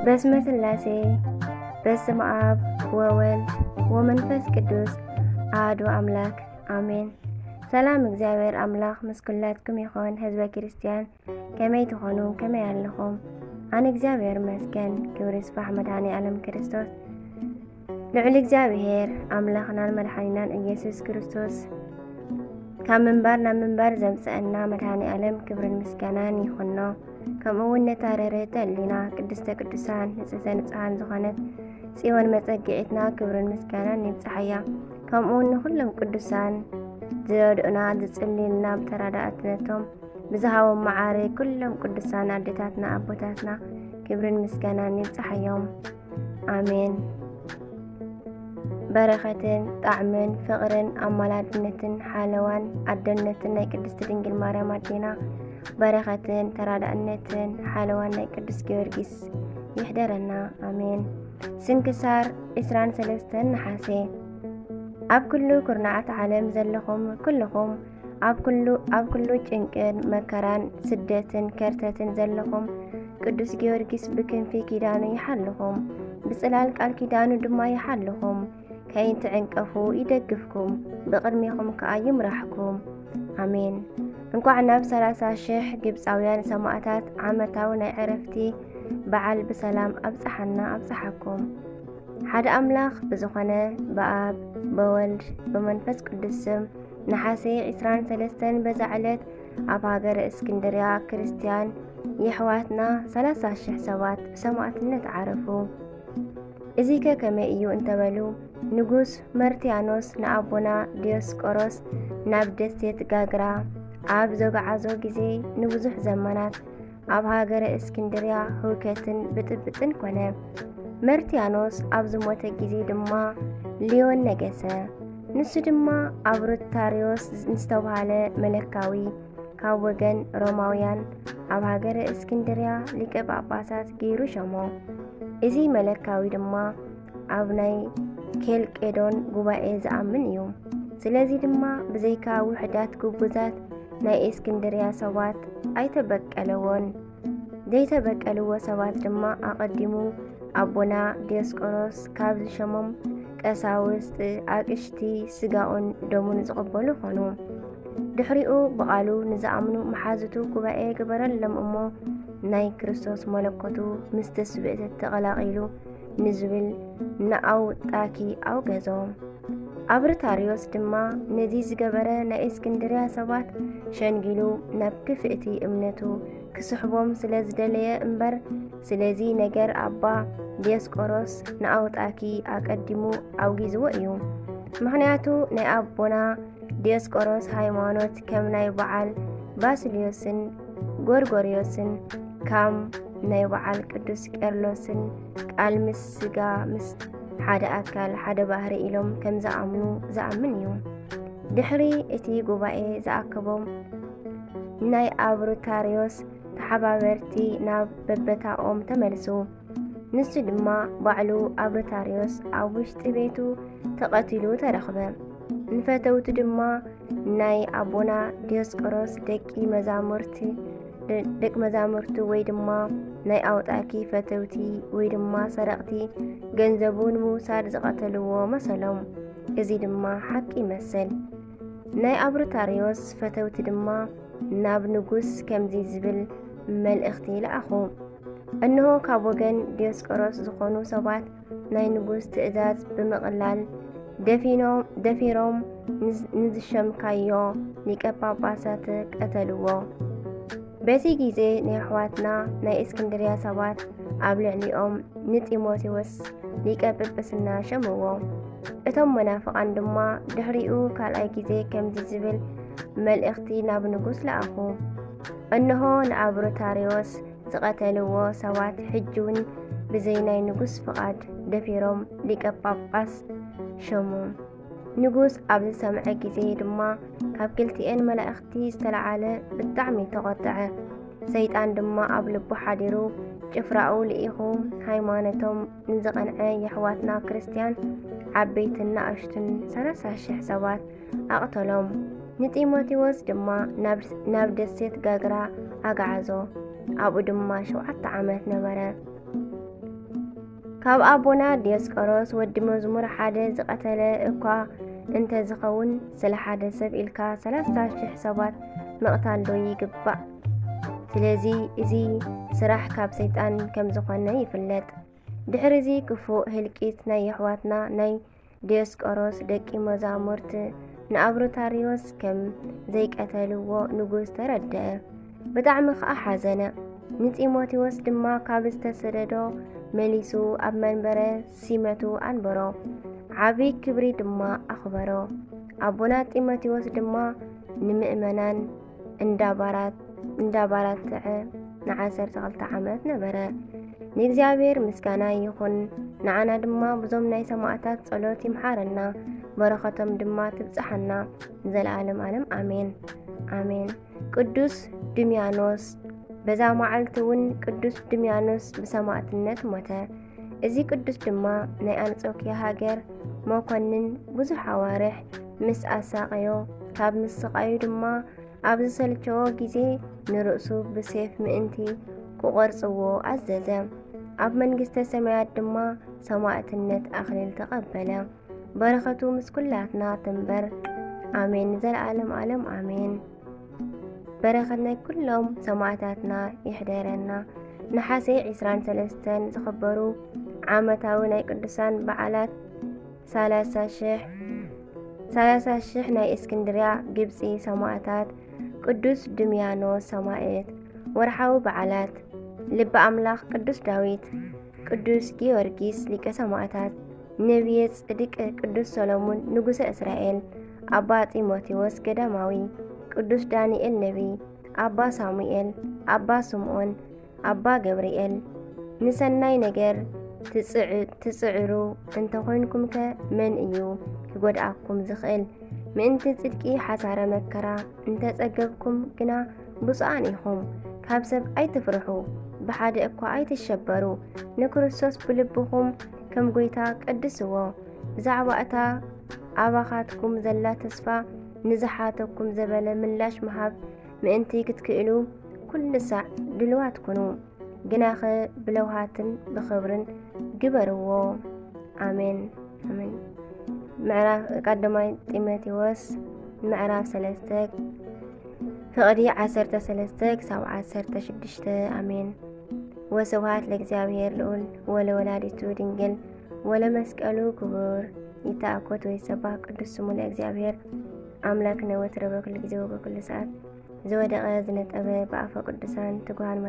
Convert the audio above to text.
በስመ ስላሴ በስመ አብ ወወልድ ወመንፈስ ቅዱስ አሐዱ አምላክ አሜን። ሰላም እግዚአብሔር አምላክ ምስ ኩላትኩም ይኹን። ህዝበ ክርስቲያን ከመይ ትኾኑ ከመይ ኣለኹም? ኣነ እግዚአብሔር ይመስገን። ክብሪ ይስፋሕ መድኃኔ ዓለም ክርስቶስ ልዑል እግዚአብሔር አምላኽናን መድኃኒናን ኢየሱስ ክርስቶስ ካብ ምንባር ናብ ምንባር ዘምጽአና መድኃኔ ዓለም ክብርን ምስጋናን ይኹኖ። ከምኡውን ነታረረተ ህሊና ቅድስተ ቅዱሳን ንጽሕተ ንጹሓን ዝኾነት ጽዮን መጸጊዒትና ክብርን ምስጋናን ይብጽሓያ። ከምኡውን ንኹሎም ቅዱሳን ዝረድኡና ዝጽልዩልና ብተራዳእትነቶም ብዝሃቦም መዓርግ ኩሎም ቅዱሳን ኣዴታትና ኣቦታትና ክብርን ምስጋናን ይብጽሓዮም ኣሜን። በረኸትን ጣዕምን ፍቕርን ኣማላድነትን ሓለዋን ኣደነትን ናይ ቅድስቲ ድንግል ማርያም ኣዴና በረኸትን ተራዳእነትን ሓለዋን ናይ ቅዱስ ጊዮርጊስ ይሕደረና ኣሜን። ስንክሳር 23 ነሓሴ። ኣብ ኩሉ ኩርናዓት ዓለም ዘለኹም ኩልኹም ኣብ ኩሉ ጭንቅን መከራን ስደትን ከርተትን ዘለኹም ቅዱስ ጊዮርጊስ ብክንፊ ኪዳኑ ይሓልኹም፣ ብጽላል ቃል ኪዳኑ ድማ ይሓልኹም። ከይትዕንቀፉ ይደግፍኩም፣ ብቕድሚኹም ከዓ ይምራሕኩም ኣሜን። እንኳዕ ናብ 30,000 ግብፃውያን ሰማዕታት ዓመታዊ ናይ ዕረፍቲ በዓል ብሰላም ኣብጽሓና ኣብጽሓኩም። ሓደ ኣምላኽ ብዝኾነ ብኣብ ብወልድ ብመንፈስ ቅዱስ ስም ነሓሴ 23 በዛ ዕለት ኣብ ሃገረ እስክንድርያ ክርስቲያን የሕዋትና 30,000 ሰባት ብሰማዕትነት ዓረፉ። እዚ ከመይ እዩ እንተበሉ ንጉስ መርትያኖስ ንኣቦና ዲዮስቆሮስ ናብ ደሴት ጋግራ ኣብ ዘጓዓዞ ጊዜ ንብዙሕ ዘመናት ኣብ ሃገረ እስክንድርያ ህውከትን ብጥብጥን ኮነ። መርትያኖስ ኣብ ዝሞተ ጊዜ ድማ ሊዮን ነገሰ። ንሱ ድማ ኣብሩታሪዮስ ዝተባሃለ መለካዊ ካብ ወገን ሮማውያን ኣብ ሃገረ እስክንድርያ ሊቀ ጳጳሳት ገይሩ ሸሞ። እዚ መለካዊ ድማ ኣብ ናይ ኬልቄዶን ጉባኤ ዝኣምን እዩ። ስለዚ ድማ ብዘይካ ውሕዳት ግቡዛት ናይ እስክንድርያ ሰባት ኣይተበቀለዎን። ዘይተበቀልዎ ሰባት ድማ ኣቐዲሙ ኣቦና ዲዮስቆሮስ ካብ ዝሸሞም ቀሳውስት ኣቅሽቲ ስጋኡን ደሙን ዝቕበሉ ኾኑ። ድሕሪኡ ብቓሉ ንዝኣምኑ መሓዝቱ ጉባኤ ግበረሎም እሞ ናይ ክርስቶስ መለኮቱ ምስ ተስብእት ተቐላቒሉ ንዝብል ንኣውጣኪ ኣውገዞም። ኣብርታሪዮስ ድማ ነዚ ዝገበረ ናይ እስክንድርያ ሰባት ሸንጊሉ ናብ ክፍእቲ እምነቱ ክስሕቦም ስለ ዝደለየ እምበር ስለዚ ነገር ኣባ ዲዮስቆሮስ ንኣውጣኪ ኣቀዲሙ ኣውጊዝዎ እዩ። ምኽንያቱ ናይ ኣቦና ዲዮስቆሮስ ሃይማኖት ከም ናይ በዓል ባስልዮስን ጎርጎርዮስን ካም ናይ በዓል ቅዱስ ቄርሎስን ቃል ምስ ስጋ ምስ ሓደ ኣካል ሓደ ባህሪ ኢሎም ከም ዝኣምን እዩ። ድሕሪ እቲ ጉባኤ ዝኣከቦም ናይ ኣብሩታሪዮስ ተሓባበርቲ ናብ በበታኦም ተመልሱ። ንሱ ድማ ባዕሉ ኣብሩታሪዮስ ኣብ ውሽጢ ቤቱ ተቐቲሉ ተረኽበ። ንፈተውቱ ድማ ናይ ኣቦና ዲዮስቆሮስ ደቂ መዛሙርቱ ወይ ድማ ናይ ኣውጣኪ ፈተውቲ ወይ ድማ ሰረቕቲ ገንዘቡ ንምውሳድ ዝቐተልዎ መሰሎም። እዚ ድማ ሓቂ ይመስል። ናይ ኣብሩታሪዮስ ፈተውቲ ድማ ናብ ንጉስ ከምዚ ዝብል መልእኽቲ ለኣኹ። እንሆ ካብ ወገን ዲዮስቆሮስ ዝኾኑ ሰባት ናይ ንጉስ ትእዛዝ ብምቕላል ደፊሮም ንዝሸምካዮ ሊቀ ጳጳሳት ቀተልዎ። በቲ ጊዜ ናይ ኣሕዋትና ናይ እስክንድርያ ሰባት ኣብ ልዕሊኦም ንጢሞቴዎስ ሊቀ ጵጵስና ሸምዎ። እቶም መናፍቓን ድማ ድሕሪኡ ካልኣይ ጊዜ ከምዚ ዝብል መልእኽቲ ናብ ንጉስ ለኣኹ። እንሆ ንኣብሩታሪዮስ ዝቐተልዎ ሰባት ሕጂውን ብዘይ ናይ ንጉስ ፍቓድ ደፊሮም ሊቀ ጳጳስ ሸሙ። ንጉስ ኣብ ዝሰምዐ ጊዜ ድማ ካብ ክልቲአን መላእኽቲ ዝተለዓለ ብጣዕሚ ተቖጥዐ። ሰይጣን ድማ ኣብ ልቡ ሓዲሩ ጭፍራኡ ልኢኹ ሃይማኖቶም ንዝቐንዐ የሕዋትና ክርስቲያን ዓበይትን ንኣሽቱን 30,000 ሰባት ኣቕተሎም። ንጢሞቴዎስ ድማ ናብ ደሴት ጋግራ ኣጋዓዞ። ኣብኡ ድማ 7 ዓመት ነበረ። ካብ ኣቦና ዲዮስቆሮስ ወዲ መዝሙር ሓደ ዝቐተለ እኳ እንተ ዝኸውን ስለ ሓደ ሰብ ኢልካ 30,000 ሰባት መቕታል ዶ ይግባእ? ስለዚ እዚ ስራሕ ካብ ሰይጣን ከም ዝኾነ ይፍለጥ። ድሕሪ እዚ ክፉእ ህልቂት ናይ ኣሕዋትና ናይ ዲዮስቆሮስ ደቂ መዛሙርት ንኣብሮታሪዮስ ከም ዘይቀተልዎ ንጉስ ተረድአ። ብጣዕሚ ከዓ ሓዘነ። ንጢሞቴዎስ ድማ ካብ ዝተሰደዶ መሊሱ ኣብ መንበረ ሲመቱ አንበሮ፣ ዓብይ ክብሪ ድማ ኣኽበሮ። ኣቦና ጢሞቴዎስ ድማ ንምእመናን እንዳባራትዐ ን12 ዓመት ነበረ። ንእግዚአብሔር ምስጋና ይኹን። ንዓና ድማ ብዞም ናይ ሰማዕታት ጸሎት ይምሓረና፣ በረኸቶም ድማ ትብጽሐና ዘለዓለም ዓለም አሜን አሜን። ቅዱስ ድሚያኖስ በዛ መዓልቲ እውን ቅዱስ ድሚያኖስ ብሰማዕትነት ሞተ። እዚ ቅዱስ ድማ ናይ አንጾኪያ ሃገር መኮንን ብዙሕ ኣዋርሕ ምስ ኣሳቀዮ ካብ ምስቃዩ ድማ ኣብ ዝሰልቸዎ ጊዜ ንርእሱ ብሴፍ ምእንቲ ክቆርጽዎ ኣዘዘ። ኣብ መንግስተ ሰማያት ድማ ሰማዕትነት ኣክሊል ተቐበለ። በረኸቱ ምስ ኩላትና ትንበር አሜን ዘለዓለም ዓለም አሜን። በረኸት ናይ ኩሎም ሰማዕታትና ይሕደረና። ነሐሴ 23 ዝኽበሩ ዓመታዊ ናይ ቅዱሳን በዓላት 30,000 ናይ እስክንድርያ ግብፂ ሰማዕታት፣ ቅዱስ ድሚያኖስ ሰማዕት። ወርሓዊ በዓላት ልበ ኣምላኽ ቅዱስ ዳዊት፣ ቅዱስ ጊዮርጊስ ሊቀ ሰማዕታት፣ ነቢየ ጽድቅ ቅዱስ ሰሎሞን ንጉሰ እስራኤል፣ ኣባ ጢሞቴዎስ ገዳማዊ፣ ቅዱስ ዳንኤል ነቢይ፣ ኣባ ሳሙኤል፣ ኣባ ስምዖን፣ ኣባ ገብርኤል። ንሰናይ ነገር ትጽዕሩ እንተኾንኩምከ መን እዩ ክጎድኣኩም ዝኽእል? ምእንቲ ጽድቂ ሓሳረ መከራ እንተጸገብኩም ግና ብፁዓን ኢኹም። ካብ ሰብ ኣይትፍርሑ፣ ብሓደ እኳ ኣይትሸበሩ። ንክርስቶስ ብልብኹም ከም ጎይታ ቀድስዎ። ብዛዕባ እታ ኣባኻትኩም ዘላ ተስፋ ንዝሓተኩም ዘበለ ምላሽ መሃብ ምእንቲ ክትክእሉ ኩሉ ሳዕ ድልዋት ኩኑ። ግናኸ ብለውሃትን ብኽብርን ግበርዎ። አሜን አሜን። ምዕራፍ ቀዳማይ ጢሞቴዎስ ምዕራፍ 3 ፍቕዲ 13-16 አሜን። ወስብሐት ለእግዚአብሔር ልዑል ወለወላዲቱ ድንግል ወለመስቀሉ ክቡር። ይትአኮት ወይትሰባህ ቅዱስ ስሙ ለእግዚአብሔር አምላክነ ወትረ በኩሉ ጊዜ ወበኩሉ ሰዓት። ዘወደቀ ዝነጠበ በአፈ ቅዱሳን ትጉሃን